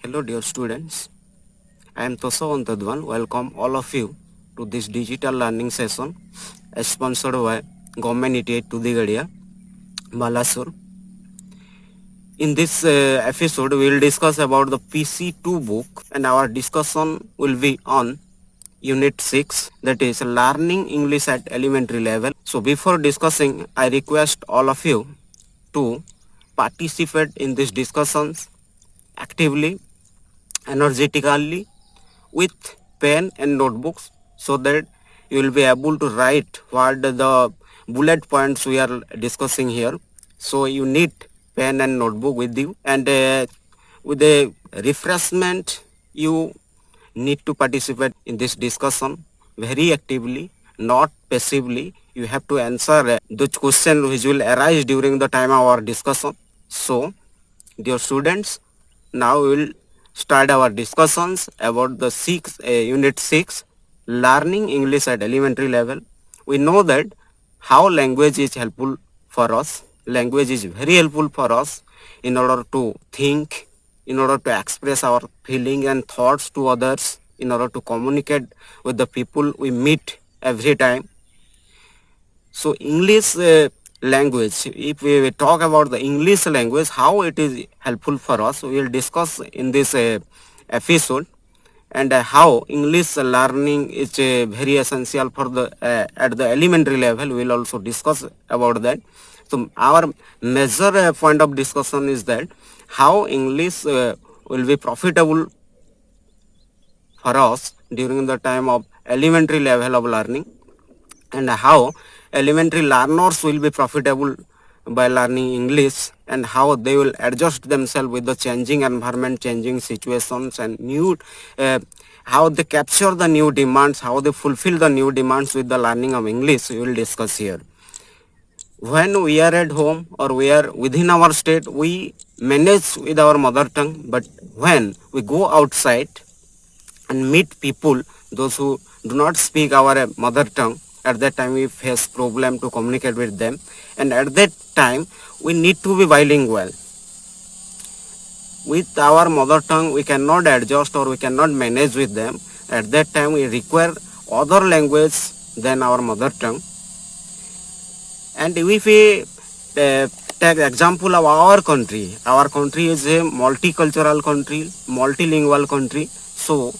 Hello dear students, I am Toshabanta Duan. Welcome all of you to this digital learning session sponsored by Govt ETEI Tudigadia, Balasore. In this episode, we will discuss about the PC-2 book and our discussion will be on Unit 6, that is Learning English at Elementary Level. So before discussing, I request all of you to participate in these discussions actively, energetically, with pen and notebooks so that you will be able to write what the bullet points we are discussing here. So you need pen and notebook with you, and with a refreshment you need to participate in this discussion very actively, not passively. You have to answer those questions which will arise during the time of our discussion. So dear students, now we will start our discussions about the unit 6, learning English at elementary level. We know that how language is helpful for us. Language is very helpful for us in order to think, in order to express our feeling and thoughts to others, in order to communicate with the people we meet every time. So English language, if we talk about the English language, how it is helpful for us, we will discuss in this episode, and how English learning is very essential for the at the elementary level. We will also discuss about that. So our major point of discussion is that how English will be profitable for us during the time of elementary level of learning, and how elementary learners will be profitable by learning English, and how they will adjust themselves with the changing environment, changing situations, and new how they capture the new demands, how they fulfill the new demands with the learning of English. We will discuss here. When we are at home or we are within our state, we manage with our mother tongue, but when we go outside and meet people, those who do not speak our mother tongue, at that time we face problem to communicate with them, and at that time we need to be bilingual. With our mother tongue we cannot adjust or we cannot manage with them. At that time we require other language than our mother tongue. And if we take example of our country is a multicultural country, multilingual country. So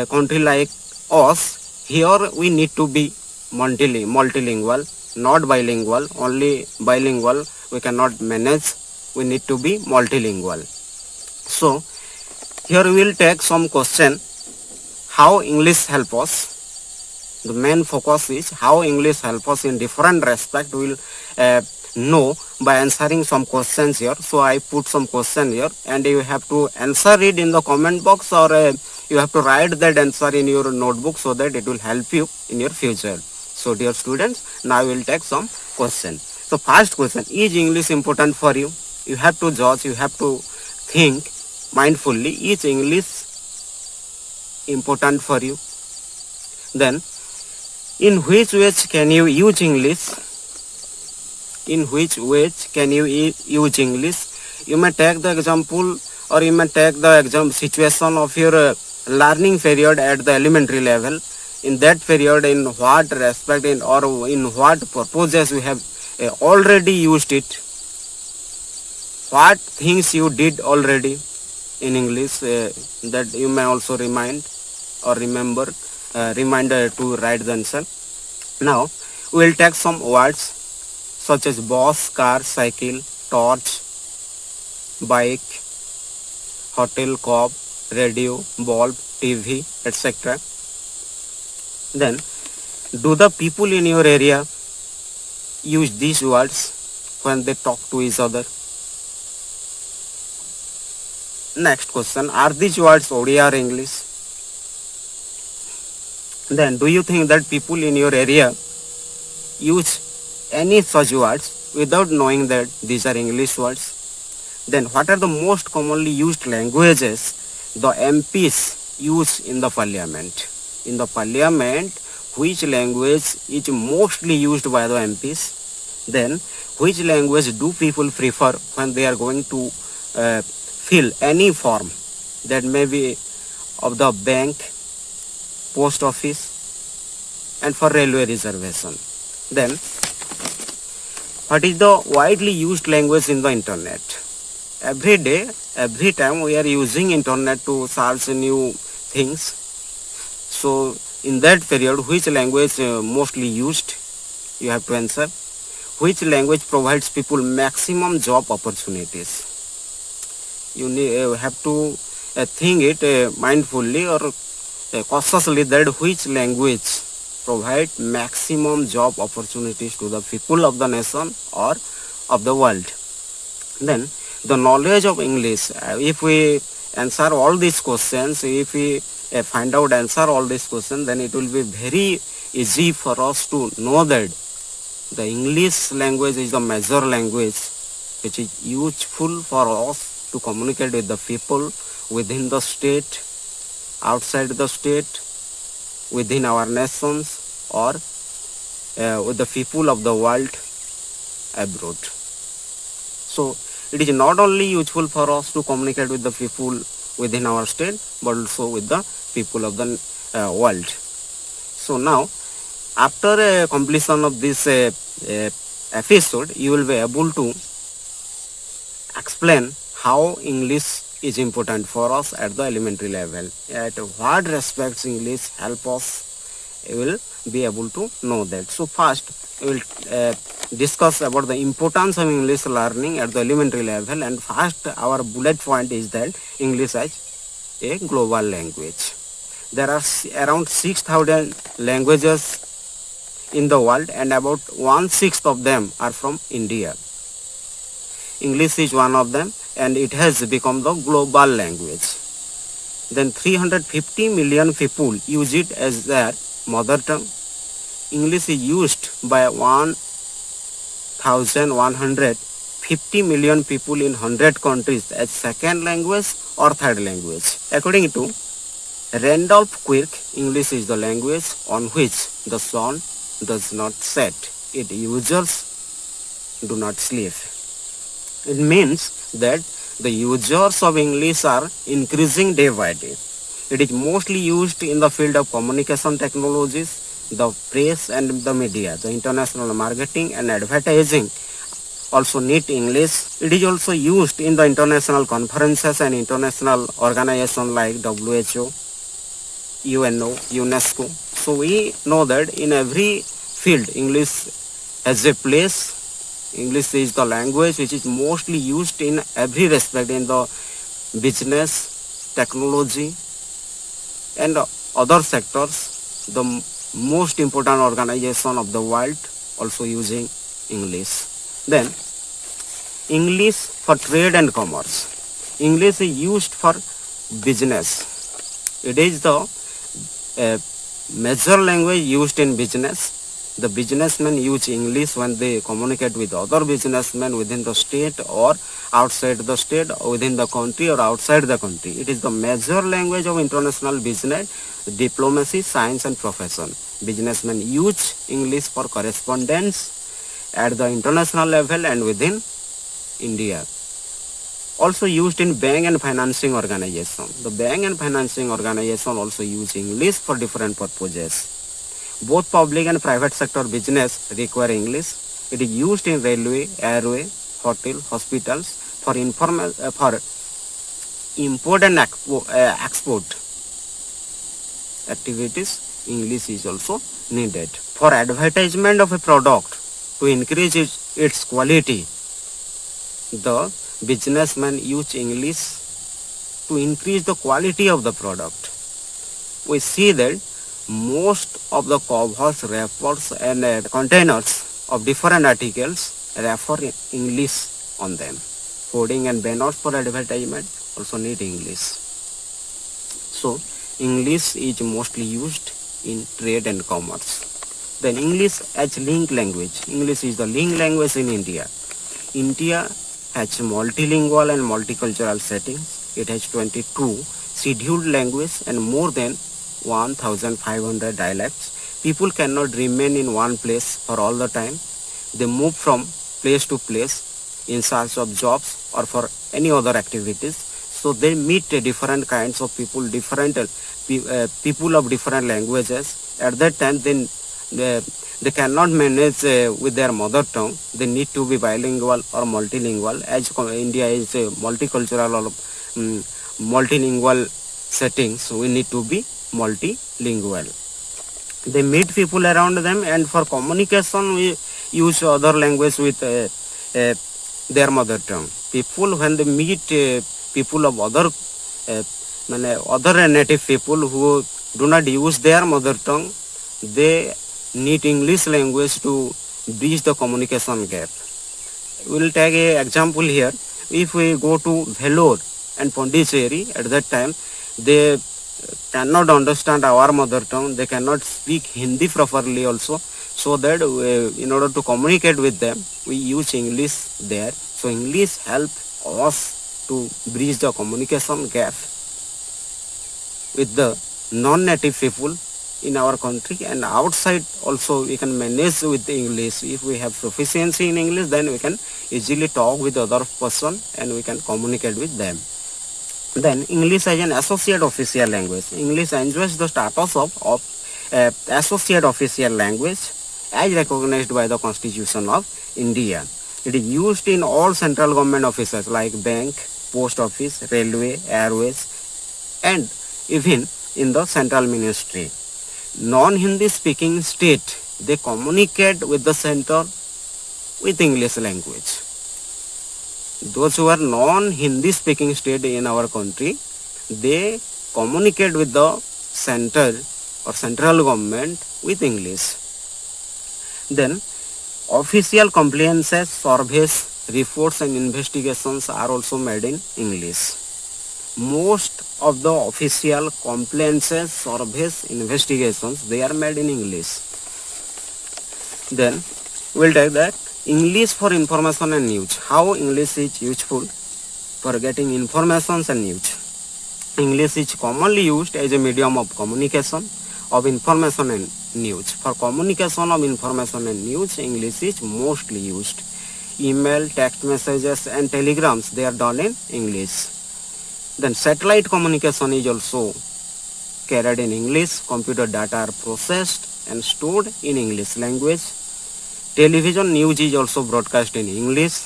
country like us, here we need to be multilingual, not bilingual. Only bilingual we cannot manage. We need to be multilingual. So here we will take some question, how English help us. The main focus is how English help us in different respect. We will know by answering some questions here. So I put some question here, and you have to answer it in the comment box, or you have to write that answer in your notebook so that it will help you in your future. So dear students, now we will take some question. So first question, is English important for you? You have to judge, you have to think mindfully, is English important for you? Then, in which ways can you use English? In which ways can you use English? You may take the example, or you may take the situation of your learning period at the elementary level. In that period, in what respect or in what purposes you have already used it? What things you did already in English that you may also remind or remember, reminder to write the answer. Now we will take some words such as bus, car, cycle, torch, bike, hotel, cup, radio, bulb, TV, etc. Then, do the people in your area use these words when they talk to each other? Next question, are these words Odia or English? Then, do you think that people in your area use any such words without knowing that these are English words? Then, what are the most commonly used languages the MPs use in the parliament? In the parliament, which language is mostly used by the MPs? Then, which language do people prefer when they are going to fill any form? that may be of the bank, post office, and for railway reservation. Then, what is the widely used language in the internet? Every day, every time we are using internet to search new things. So, in that period, which language mostly used? You have to answer. Which language provides people maximum job opportunities? You have to think it mindfully or cautiously that which language provide maximum job opportunities to the people of the nation or of the world. Then the knowledge of English, if we answer all these questions, if we find out answer all these questions, then it will be very easy for us to know that the English language is the major language which is useful for us to communicate with the people within the state, outside the state, within our nations, or with the people of the world abroad. So it is not only useful for us to communicate with the people within our state, but also with the people of the world. So now, after completion of this episode, you will be able to explain how English is important for us at the elementary level. At what respects English help us, you will be able to know that. So first, we will discuss about the importance of English learning at the elementary level, and first our bullet point is that English as a global language. There are around 6,000 languages in the world, and about 1/6 of them are from India. English is one of them, and it has become the global language. Then 350 million people use it as their mother tongue. English is used by 1,150 million people in 100 countries as second language or third language. According to Randolph Quirk, English is the language on which the sun does not set. Its users do not sleep. It means that the users of English are increasing day by day. It is mostly used in the field of communication technologies, the press and the media, the international marketing and advertising also need English. It is also used in the international conferences and international organizations like WHO, UNO, UNESCO. So we know that in every field English has a place. English is the language which is mostly used in every respect, in the business, technology and other sectors. The most important organization of the world also using English. Then English for trade and commerce. English is used for business. It is the major language used in business. The businessmen use English when they communicate with other businessmen within the state or outside the state, or within the country or outside the country. It is the major language of international business, diplomacy, science and profession. Businessmen use English for correspondence at the international level and within India. Also used in bank and financing organization. The bank and financing organization also use English for different purposes. Both public and private sector business require English. It is used in railway, airway, hotel, hospitals for import and export activities. English is also needed. For advertisement of a product to increase its quality, the businessmen use English to increase the quality of the product. We see that most of the covers, wrappers and containers of different articles refer English on them. Coding and banners for advertisement also need English. So English is mostly used in trade and commerce. Then English as link language. English is the link language in India. India has multilingual and multicultural settings. It has 22 scheduled languages and more than 1,500 dialects. People cannot remain in one place for all the time. They move from place to place in search of jobs or for any other activities. So So they meet different kinds of people, different people of different languages. At that time, then they cannot manage with their mother tongue. They need to be bilingual or multilingual. As India is a multicultural or multilingual setting, so we need to be multilingual. They meet people around them, and for communication we use other language with their mother tongue. People, when they meet people of other native people who do not use their mother tongue, they need English language to bridge the communication gap. We will take an example here. If we go to Vellore and Pondicherry, at that time they cannot understand our mother tongue, they cannot speak Hindi properly also, so that in order to communicate with them we use English there. So English help us to bridge the communication gap with the non-native people in our country, and outside also we can manage with the English. If we have proficiency in English, then we can easily talk with other person and we can communicate with them. Then English as an associate official language. English enjoys the status of associate official language as recognized by the Constitution of India. It is used in all central government offices like bank, post office, railway, airways, and even in the central ministry. Non-Hindi speaking state, they communicate with the center with English language. Those who are non-Hindi speaking state in our country, they communicate with the center or central government with English. Then official compliances, surveys, reports and investigations are also made in English. Most of the official compliances, surveys, investigations, they are made in English. Then we'll take that English for information and news. How English is useful for getting information and news. English is commonly used as a medium of communication of information and news. For communication of information and news, English is mostly used. Email, text messages and telegrams, they are done in English. Then satellite communication is also carried in English. Computer data are processed and stored in English language. Television news is also broadcast in English.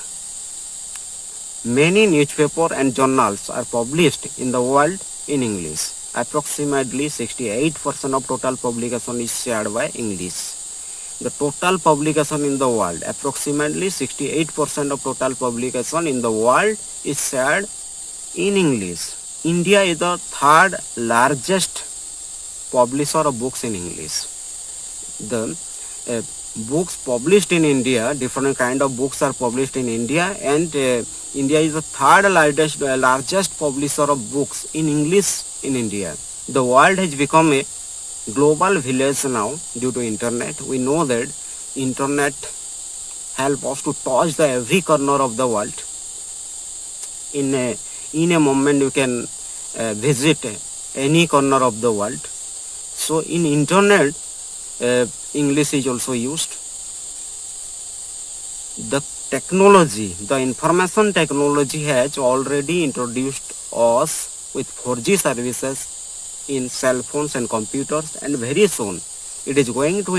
Many newspapers and journals are published in the world in English. Approximately 68% of total publication is shared by English. The total publication in the world, approximately 68% of total publication in the world is shared in English. India is the third largest publisher of books in English. The books published in India, different kind of books are published in India, and India is the third largest publisher of books in English in India. The world has become a global village now due to internet. We know that internet help us to touch the every corner of the world. In a moment you can visit any corner of the world. So in internet English is also used. The technology, the information technology has already introduced us with 4G services in cell phones and computers, and very soon it is going to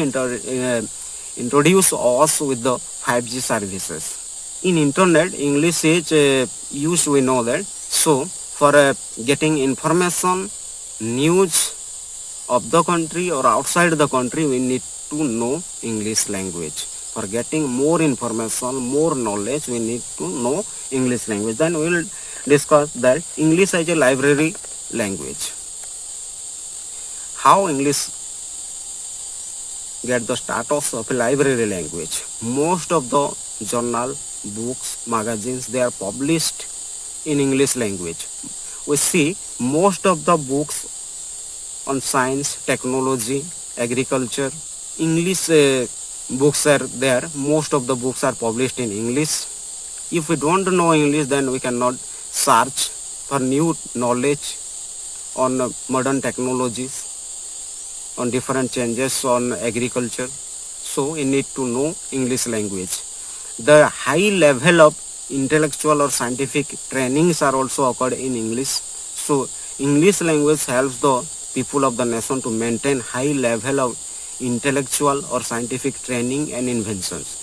introduce us with the 5G services. In internet, English is used, we know that. So for getting information, news of the country or outside the country, we need to know English language. For getting more information, more knowledge, we need to know English language. Then we will discuss that English as a library language. How English get the status of a library language. Most of the journal, books, magazines, they are published in English language. We see most of the books on science, technology, agriculture, English books are there. Most of the books are published in English. If we don't know English, then we cannot search for new knowledge on modern technologies, on different changes on agriculture. So we need to know English language. The high level of intellectual or scientific trainings are also occurred in English. So English language helps the people of the nation to maintain high level of intellectual or scientific training and inventions.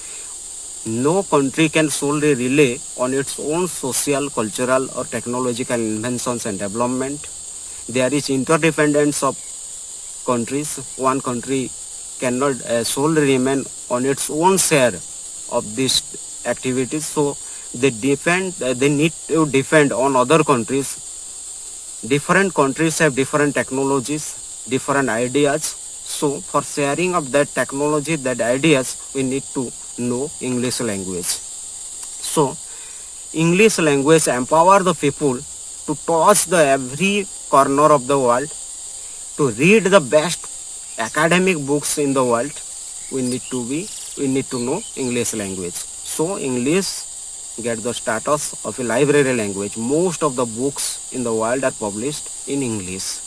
No country can solely rely on its own social, cultural or technological inventions and development. There is interdependence of countries. One country cannot solely remain on its own share of these activities. So they need to depend on other countries. Different countries have different technologies, different ideas. So for sharing of that technology, that ideas, we need to know English language. So English language empower the people to touch the every corner of the world, to read the best academic books in the world. We need to know English language. So English get the status of a library language. Most of the books in the world are published in English.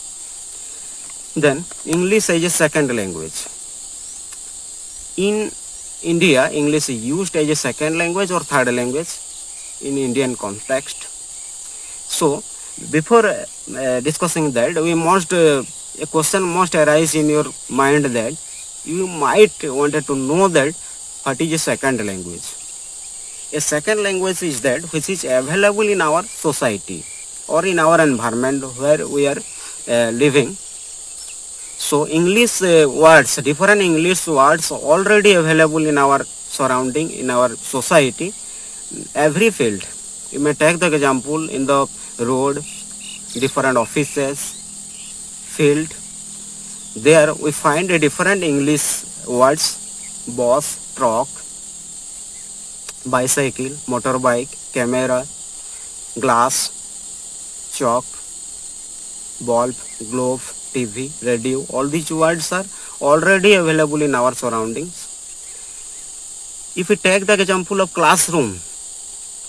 Then English as a second language. In India, English is used as a second language or third language in Indian context. So before discussing that, we must a question must arise in your mind that you might wanted to know that what is a second language. A second language is that which is available in our society or in our environment where we are living. So English words, different English words already available in our surrounding, in our society, every field. You may take the example in the road, different offices, field. There we find a different English words: bus, truck, bicycle, motorbike, camera, glass, chalk, bulb, glove, TV, radio. All these words are already available in our surroundings. If we take the example of classroom,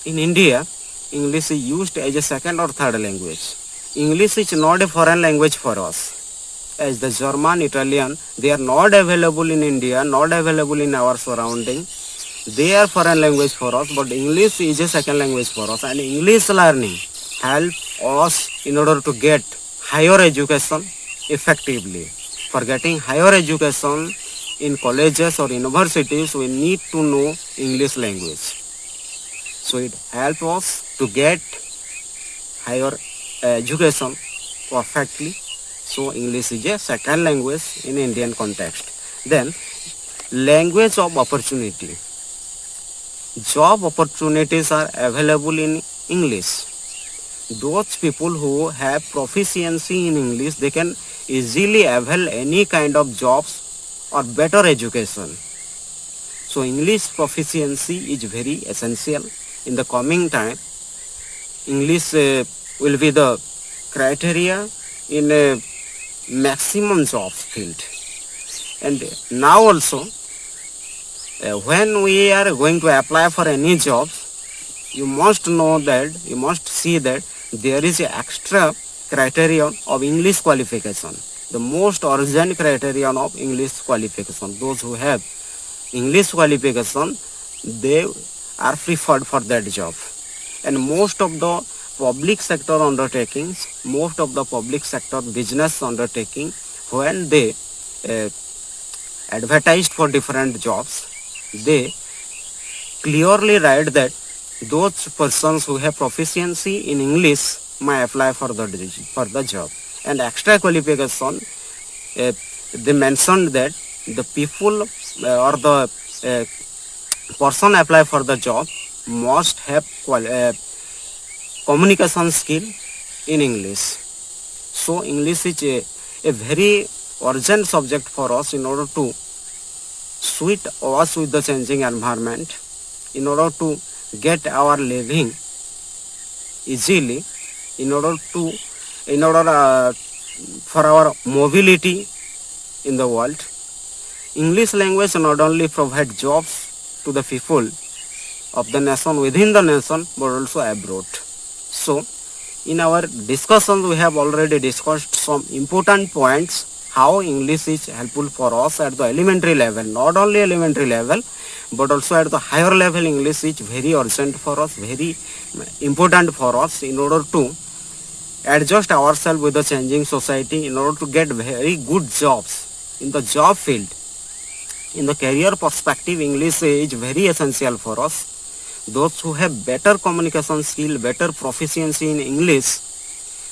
in India, English is used as a second or third language. English is not a foreign language for us. As the German, Italian, they are not available in India, not available in our surrounding. They are foreign language for us, but English is a second language for us. And English learning help us in order to get higher education effectively. For getting higher education in colleges or universities, we need to know English language. So it helps us to get higher education perfectly. So English is a second language in Indian context. Then language of opportunity. Job opportunities are available in English. Those people who have proficiency in English, they can easily avail any kind of jobs or better education. So English proficiency is very essential. In the coming time, English will be the criteria in a maximum jobs field. And now also, when we are going to apply for any job, you must know that, you must see that there is an extra criterion of English qualification. The most urgent criterion of English qualification. Those who have English qualification, they are preferred for that job. And most of the public sector undertakings, most of the public sector business undertaking, when they advertised for different jobs, they clearly write that those persons who have proficiency in English may apply for the job. And extra qualification, they mentioned that the people or the person apply for the job must have communication skill in English. So English is a very urgent subject for us in order to suit us with the changing environment, in order to get our living easily, in order for our mobility in the world. English language not only provide jobs to the people of the nation, within the nation, but also abroad. So in our discussion, we have already discussed some important points how English is helpful for us at the elementary level. Not only elementary level, but also at the higher level. English is very urgent for us, very important for us in order to adjust ourselves with the changing society, in order to get very good jobs in the job field. In the career perspective, English is very essential for us. Those who have better communication skill, better proficiency in English,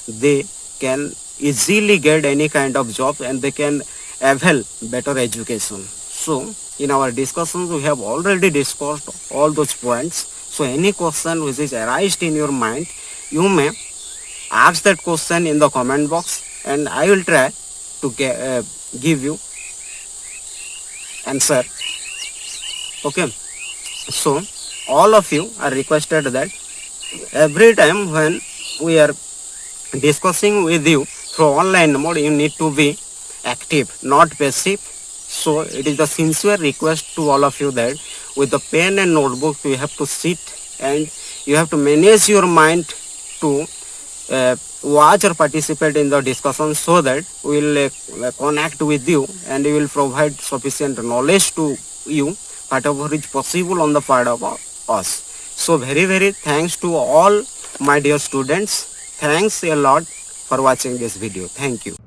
they can easily get any kind of job and they can avail better education. So in our discussions we have already discussed all those points. So any question which is arised in your mind, you may ask that question in the comment box and I will try to give you answer. Okay, so all of you are requested that every time when we are discussing with you through online mode, you need to be active, not passive. So it is the sincere request to all of you that with the pen and notebook you have to sit and you have to manage your mind to watch or participate in the discussion, so that we will connect with you and we will provide sufficient knowledge to you whatever is possible on the part of us. So very thanks to all my dear students. Thanks a lot for watching this video. Thank you.